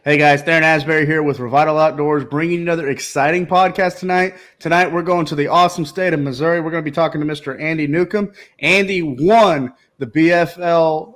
Hey guys, Darren Asbury here with Revital Outdoors, bringing you another exciting podcast tonight. Tonight we're going to the awesome state of Missouri. We're going to be talking to Mr. Andy Newcomb. Andy won the BFL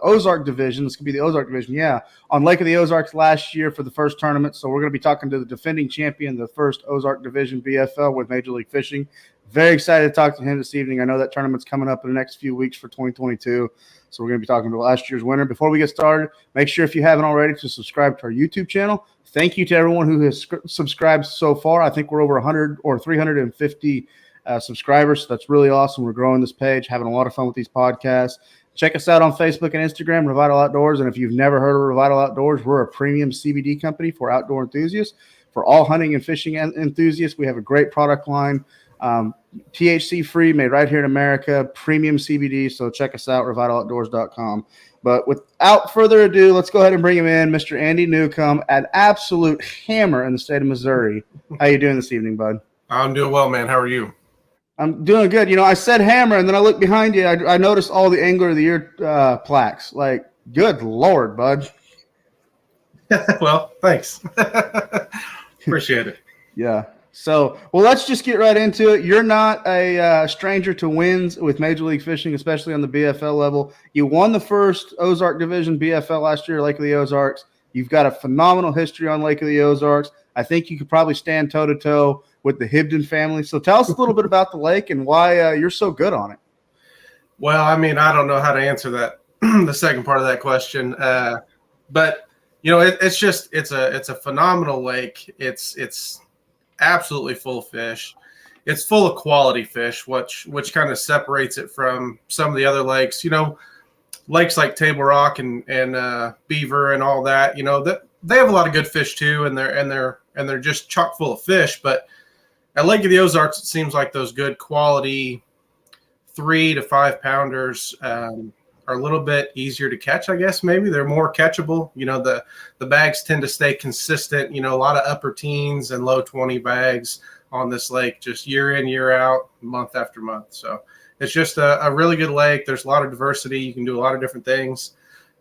Ozark Division. This could be the Ozark Division, on Lake of the Ozarks last year for the first tournament. So we're going to be talking to the defending champion, the first Ozark Division BFL with Major League Fishing. Very excited to talk to him this evening. I know that tournament's coming up in the next few weeks for 2022. So we're going to be talking about last year's winner. Before we get started, make sure if you haven't already to subscribe to our YouTube channel. Thank you to everyone who has subscribed so far. I think we're over 100 or 350 subscribers. So that's really awesome. We're growing this page, having a lot of fun with these podcasts. Check us out on Facebook and Instagram, Revital Outdoors. And if you've never heard of Revital Outdoors, we're a premium CBD company for outdoor enthusiasts. For all hunting and fishing enthusiasts, we have a great product line. THC free, made right here in America, premium CBD. So check us out, revitaloutdoors.com. But without further ado, let's go ahead and bring him in, Mr. Andy Newcomb, an absolute hammer in the state of Missouri. How you doing this evening, bud? I'm doing well, man. How are you? I'm doing good. You know, I said hammer, and then I looked behind you. I noticed all the Angler of the Year plaques. Like, good Lord, bud. Well, thanks. Appreciate it. Yeah. So, well, let's just get right into it. You're not a stranger to wins with Major League Fishing, especially on the BFL level. You won the first Ozark Division BFL last year, Lake of the Ozarks. You've got a phenomenal history on Lake of the Ozarks. I think you could probably stand toe-to-toe with the Hibden family. So tell us a little bit about the lake and why you're so good on it. Well, I mean, I don't know how to answer that, the second part of that question. But, you know, it's a phenomenal lake. It's absolutely full of fish. It's full of quality fish, which kind of separates it from some of the other lakes. You know, lakes like Table Rock and Beaver and all that. You know, that they have a lot of good fish too, and they're just chock full of fish. But at Lake of the Ozarks, it seems like those good quality 3 to 5 pounders are a little bit easier to catch, I guess. Maybe they're more catchable. You know, the bags tend to stay consistent, you know, a lot of upper teens and low 20 bags on this lake, just year in, year out, month after month. So it's just a really good lake. There's a lot of diversity. You can do a lot of different things.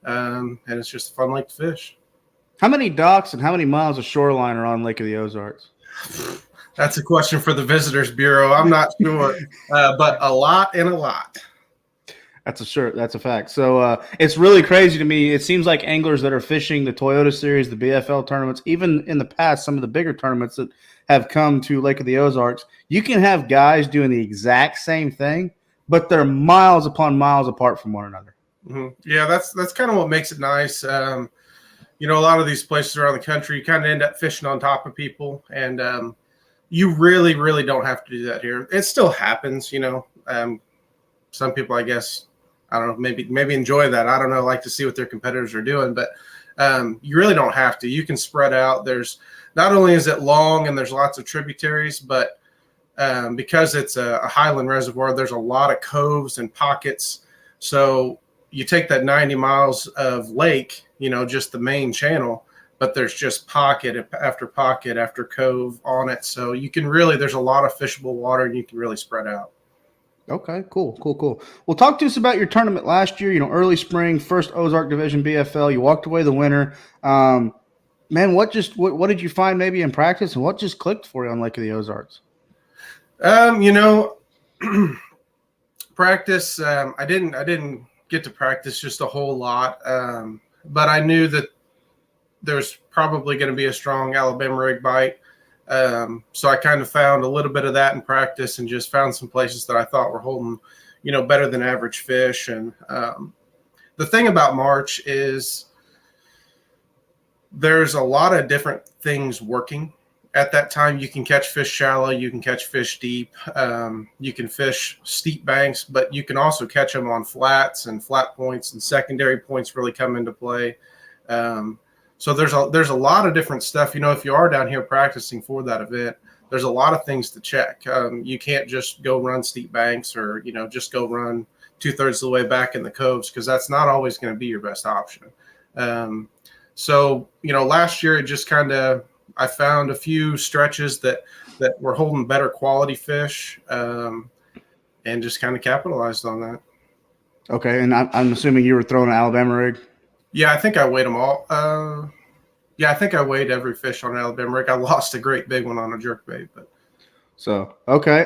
And it's just a fun lake to fish. How many docks and how many miles of shoreline are on Lake of the Ozarks? That's a question for the Visitors Bureau. I'm not sure, but a lot and a lot. That's a fact. So it's really crazy to me. It seems like anglers that are fishing the Toyota Series, the BFL tournaments, even in the past, some of the bigger tournaments that have come to Lake of the Ozarks, you can have guys doing the exact same thing, but they're miles upon miles apart from one another. Mm-hmm. Yeah, that's kind of what makes it nice. You know, a lot of these places around the country, you kind of end up fishing on top of people, and you really, really don't have to do that here. It still happens, you know. Some people, I guess, I don't know, maybe enjoy that. I don't know, like to see what their competitors are doing, but you really don't have to. You can spread out. There's not only is it long and there's lots of tributaries, but because it's a highland reservoir, there's a lot of coves and pockets. So you take that 90 miles of lake, you know, just the main channel, but there's just pocket after cove on it. So you can really, there's a lot of fishable water and you can really spread out. Okay, cool. Well, talk to us about your tournament last year, you know, early spring, first Ozark Division BFL. You walked away the winner. Man, what did you find maybe in practice and what just clicked for you on Lake of the Ozarks? You know, practice, I didn't get to practice just a whole lot. But I knew that there's probably going to be a strong Alabama rig bite. So I kind of found a little bit of that in practice and just found some places that I thought were holding, you know, better than average fish. And the thing about March is there's a lot of different things working at that time. You can catch fish shallow, you can catch fish deep, you can fish steep banks, but you can also catch them on flats and flat points, and secondary points really come into play. So there's a lot of different stuff. You know, if you are down here practicing for that event, there's a lot of things to check. You can't just go run steep banks or, you know, just go run 2/3 of the way back in the coves, because that's not always going to be your best option. So, you know, last year it just kind of, I found a few stretches that were holding better quality fish, and just kind of capitalized on that. Okay, and I'm assuming you were throwing an Alabama rig? Yeah, I think I weighed them all. Yeah, I think I weighed every fish on Alabama rig. I lost a great big one on a jerkbait, but So, okay.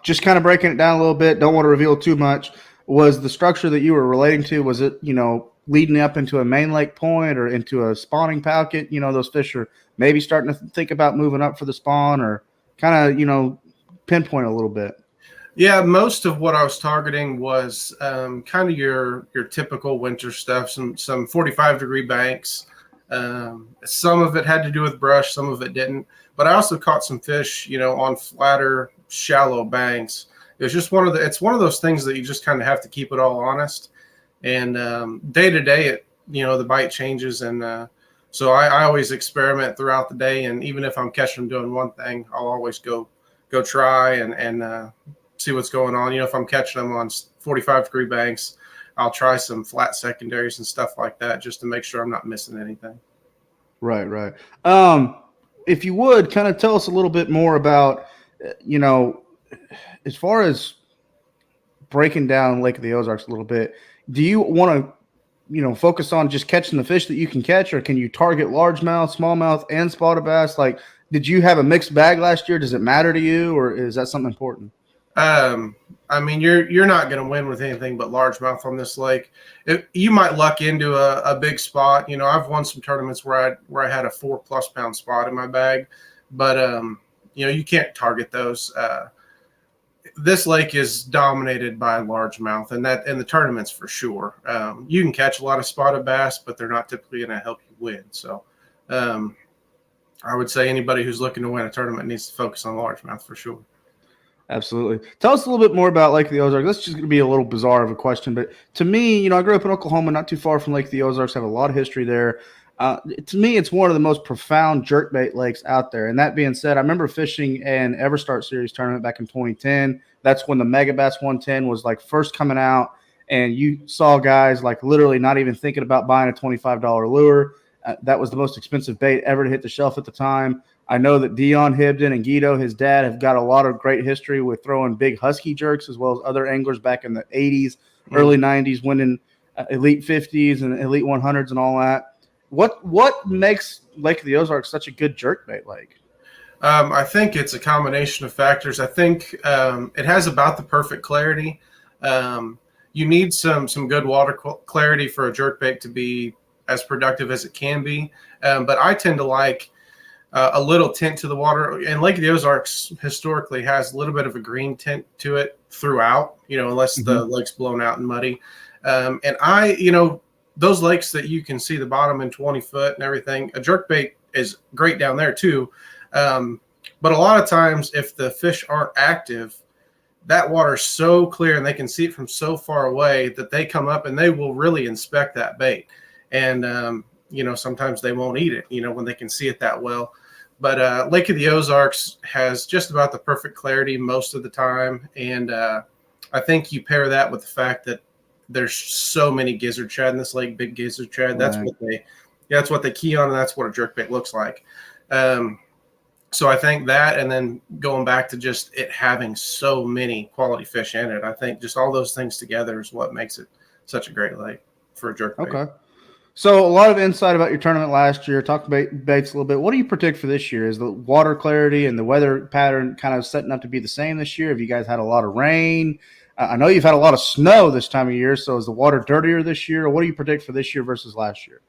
Just kind of breaking it down a little bit. Don't want to reveal too much. Was the structure that you were relating to, was it, leading up into a main lake point or into a spawning pocket? Those fish are maybe starting to think about moving up for the spawn, or kind of, pinpoint a little bit. yeah, most of what I was targeting was kind of your typical winter stuff, some 45-degree banks. Some of it had to do with brush, some of it didn't. But I also caught some fish, on flatter, shallow banks. It's one of those things that you just kind of have to keep it all honest. And day to day, the bite changes, and so I always experiment throughout the day. And even if I'm catching them doing one thing, I'll always go try and see what's going on. If I'm catching them on 45-degree banks, I'll try some flat secondaries and stuff like that just to make sure I'm not missing anything. Right. If you would kind of tell us a little bit more about, as far as breaking down Lake of the Ozarks a little bit, do you want to, focus on just catching the fish that you can catch, or can you target largemouth, smallmouth, and spotted bass? Like, did you have a mixed bag last year? Does it matter to you, or is that something important? I mean, you're not going to win with anything but largemouth on this lake. You might luck into a big spot. I've won some tournaments where I had a 4+ pound spot in my bag, but you can't target those. This lake is dominated by largemouth, and the tournaments for sure. You can catch a lot of spotted bass, but they're not typically going to help you win. So, I would say anybody who's looking to win a tournament needs to focus on largemouth for sure. Absolutely. Tell us a little bit more about Lake of the Ozarks. This is just going to be a little bizarre of a question, but to me, I grew up in Oklahoma, not too far from Lake of the Ozarks. Have a lot of history there. To me, it's one of the most profound jerkbait lakes out there. And that being said, I remember fishing an EverStart Series tournament back in 2010. That's when the Megabass 110 was like first coming out, and you saw guys like literally not even thinking about buying a $25 lure. That was the most expensive bait ever to hit the shelf at the time. I know that Dion Hibden and Guido, his dad, have got a lot of great history with throwing big husky jerks, as well as other anglers back in the 80s, early 90s, winning Elite 50s and Elite 100s and all that. What makes Lake of the Ozarks such a good jerkbait lake? I think it's a combination of factors. I think it has about the perfect clarity. You need some good water clarity for a jerkbait to be as productive as it can be. But I tend to like a little tint to the water, and Lake of the Ozarks historically has a little bit of a green tint to it throughout, unless the lake's blown out and muddy. And those lakes that you can see the bottom in 20 foot and everything, a jerkbait is great down there too. But a lot of times if the fish aren't active, that water's so clear and they can see it from so far away that they come up and they will really inspect that bait. And, sometimes they won't eat it, when they can see it that well. But Lake of the Ozarks has just about the perfect clarity most of the time. And I think you pair that with the fact that there's so many gizzard shad in this lake, big gizzard shad. That's what they key on, and that's what a jerkbait looks like. So I think that, and then going back to just it having so many quality fish in it, I think just all those things together is what makes it such a great lake for a jerkbait. Okay. So a lot of insight about your tournament last year. Talk about baits a little bit. What do you predict for this year? Is the water clarity and the weather pattern kind of setting up to be the same this year? Have you guys had a lot of rain? I know you've had a lot of snow this time of year. So is the water dirtier this year? Or what do you predict for this year versus last year?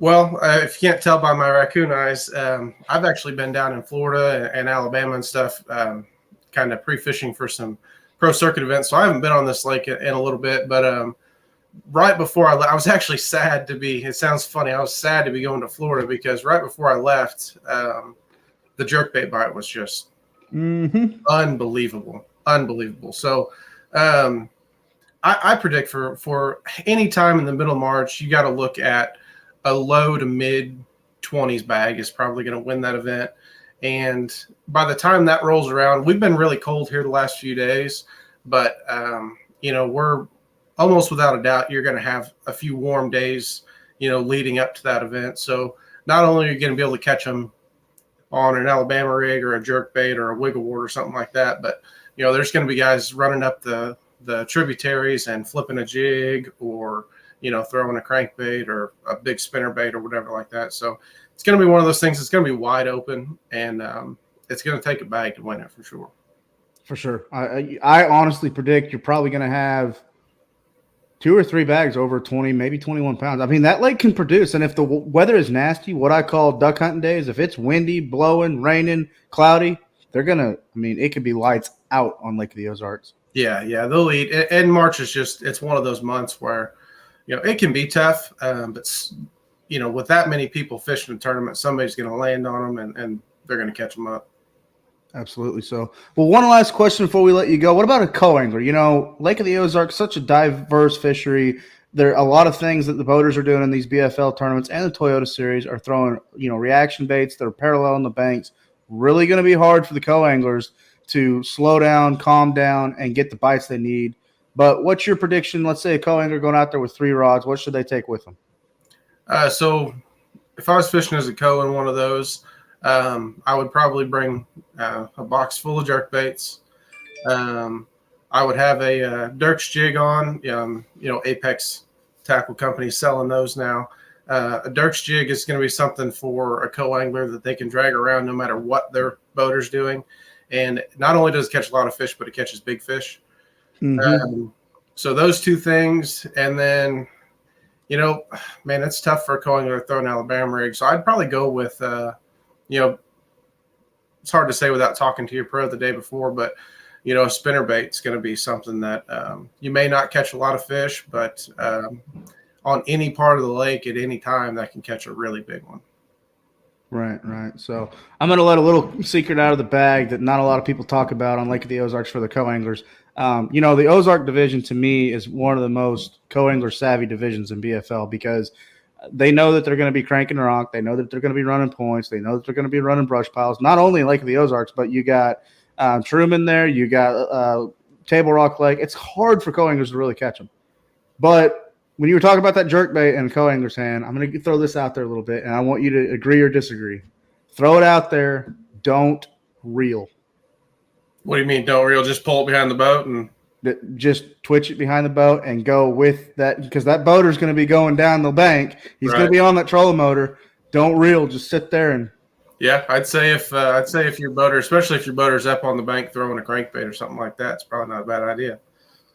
Well, if you can't tell by my raccoon eyes, I've actually been down in Florida and Alabama and stuff, kind of pre-fishing for some pro circuit events. So I haven't been on this lake in a little bit, but right before I was actually sad to be, it sounds funny, I was sad to be going to Florida because right before I left, the jerkbait bite was just unbelievable. So I predict for any time in the middle of March, you got to look at a low to mid 20s bag is probably going to win that event. And by the time that rolls around, we've been really cold here the last few days, but we're almost without a doubt, you're going to have a few warm days, leading up to that event. So not only are you going to be able to catch them on an Alabama rig or a jerkbait or a wiggle wart or something like that, but there's going to be guys running up the tributaries and flipping a jig or throwing a crankbait or a big spinner bait or whatever like that. So it's going to be one of those things that's going to be wide open, and it's going to take a bag to win it for sure. For sure. I honestly predict you're probably going to have 2 or 3 bags over 20, maybe 21 pounds. I mean, that lake can produce. And if the weather is nasty, what I call duck hunting days, if it's windy, blowing, raining, cloudy, they're going to, I mean, it could be lights out on Lake of the Ozarks. Yeah, they'll eat. And March is just, it's one of those months where, it can be tough. But, with that many people fishing the tournament, somebody's going to land on them and they're going to catch them up. Absolutely. So, well, one last question before we let you go. What about a co-angler? Lake of the Ozarks, such a diverse fishery. There are a lot of things that the boaters are doing in these BFL tournaments and the Toyota Series are throwing, reaction baits that are parallel in the banks. Really going to be hard for the co-anglers to slow down, calm down, and get the bites they need. But what's your prediction? Let's say a co-angler going out there with 3 rods. What should they take with them? So if I was fishing as a co in one of those, I would probably bring a box full of jerk baits. I would have a Dirk's jig on. Apex Tackle Company selling those now. A Dirk's jig is going to be something for a co-angler that they can drag around no matter what their boater's doing. And not only does it catch a lot of fish, but it catches big fish. Mm-hmm. So those 2 things. And then, man, it's tough for a co-angler to throw an Alabama rig. So I'd probably go with it's hard to say without talking to your pro the day before, but, a spinner bait is going to be something that you may not catch a lot of fish, but on any part of the lake at any time that can catch a really big one. Right. So I'm going to let a little secret out of the bag that not a lot of people talk about on Lake of the Ozarks for the co-anglers. The Ozark Division to me is one of the most co-angler savvy divisions in BFL because they know that they're going to be cranking rock. They know that they're going to be running points. They know that they're going to be running brush piles, not only in Lake of the Ozarks, but you got Truman there. You got Table Rock Lake. It's hard for co-anglers to really catch them. But when you were talking about that jerkbait in a co-angler's hand, I'm going to throw this out there a little bit, and I want you to agree or disagree. Throw it out there. Don't reel. What do you mean don't reel? Just pull it behind the boat and just twitch it behind the boat and go with that because that boater's going to be going down the bank. He's going to be on that trolling motor. Don't reel. Just sit there and. Yeah, I'd say if your boater, especially if your boater's up on the bank throwing a crankbait or something like that, it's probably not a bad idea.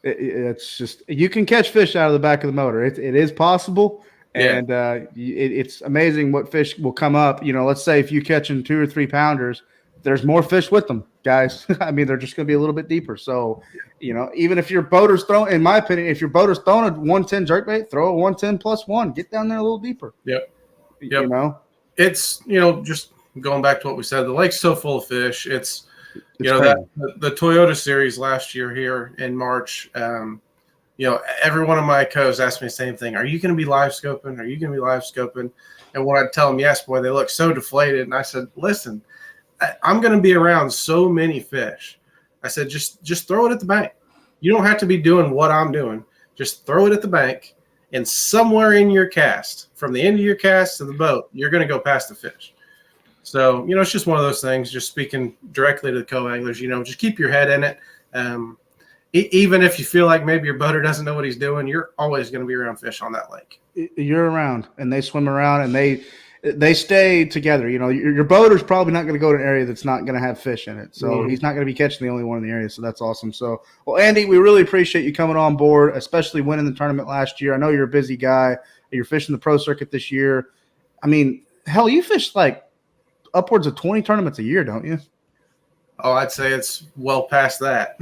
It's just you can catch fish out of the back of the motor. It is possible, and it's amazing what fish will come up. Let's say if you're catching 2 or 3 pounders, there's more fish with them, guys. I mean, they're just going to be a little bit deeper. So, even if your boater's throwing, in my opinion, if your boater's throwing a 110 jerkbait, throw a 110 plus 1. Get down there a little deeper. Yep. It's just going back to what we said. The lake's so full of fish. It's that the Toyota Series last year here in March. Every one of my co's asked me the same thing. Are you going to be live scoping? Are you going to be live scoping? And when I tell them yes, boy, they look so deflated. And I said, listen. I'm going to be around so many fish. I said, just throw it at the bank. You don't have to be doing what I'm doing. Just throw it at the bank, and somewhere in your cast, from the end of your cast to the boat, you're going to go past the fish. So, it's just one of those things, just speaking directly to the co-anglers, just keep your head in it. Even if you feel like maybe your boater doesn't know what he's doing, you're always going to be around fish on that lake. You're around, and they swim around, and they stay together. Your boater's probably not going to go to an area that's not going to have fish in it. So he's not going to be catching the only one in the area. So that's awesome. So, well, Andy, we really appreciate you coming on board, especially winning the tournament last year. I know you're a busy guy. You're fishing the pro circuit this year. I mean, hell, you fish like upwards of 20 tournaments a year, don't you? Oh, I'd say it's well past that.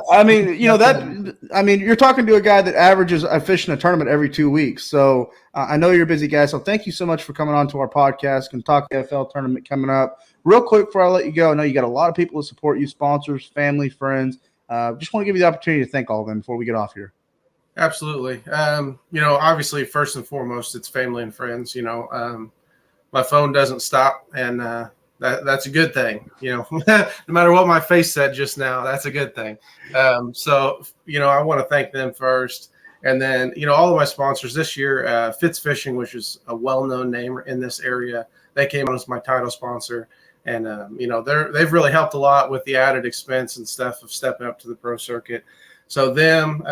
I mean, you're talking to a guy that averages a fish in a tournament every 2 weeks. So I know you're a busy guy. So thank you so much for coming on to our podcast and talk BFL tournament coming up. Real quick before I let you go, I know you got a lot of people to support you, sponsors, family, friends. Just want to give you the opportunity to thank all of them before we get off here. Absolutely. Obviously, first and foremost, it's family and friends. My phone doesn't stop, and that's a good thing. No matter what my face said just now, that's a good thing. So I want to thank them first. And then, all of my sponsors this year, Fitz Fishing, which is a well-known name in this area, they came on as my title sponsor. And, they've really helped a lot with the added expense and stuff of stepping up to the pro circuit. So them,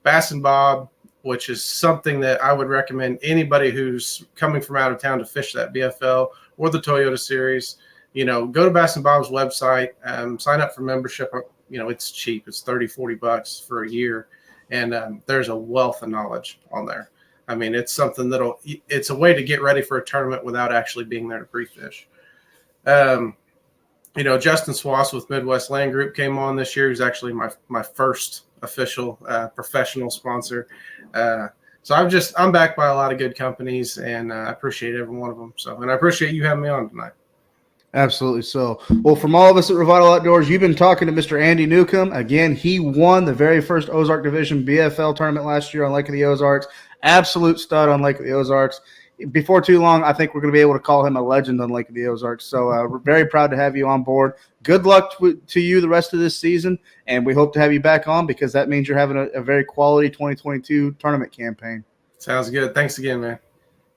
Bass and Bob, which is something that I would recommend anybody who's coming from out of town to fish that BFL or the Toyota Series. Go to Bass and Bob's website, sign up for membership. It's cheap. It's $30-$40 for a year. And there's a wealth of knowledge on there. I mean, it's something it's a way to get ready for a tournament without actually being there to pre-fish. Justin Swass with Midwest Land Group came on this year. He's actually my first official professional sponsor. So I'm backed by a lot of good companies, and I appreciate every one of them. And I appreciate you having me on tonight. Absolutely so. Well, from all of us at Revital Outdoors, you've been talking to Mr. Andy Newcomb. Again, he won the very first Ozark Division BFL tournament last year on Lake of the Ozarks. Absolute stud on Lake of the Ozarks. Before too long, I think we're going to be able to call him a legend on Lake of the Ozarks. So we're very proud to have you on board. Good luck to you the rest of this season, and we hope to have you back on because that means you're having a very quality 2022 tournament campaign. Sounds good. Thanks again, man.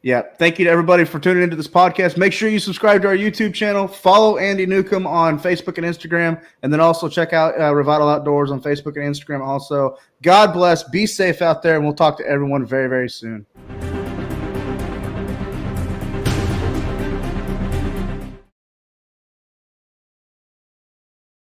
Yeah, thank you to everybody for tuning into this podcast. Make sure you subscribe to our YouTube channel. Follow Andy Newcomb on Facebook and Instagram, and then also check out Revital Outdoors on Facebook and Instagram also. God bless. Be safe out there, and we'll talk to everyone very, very soon.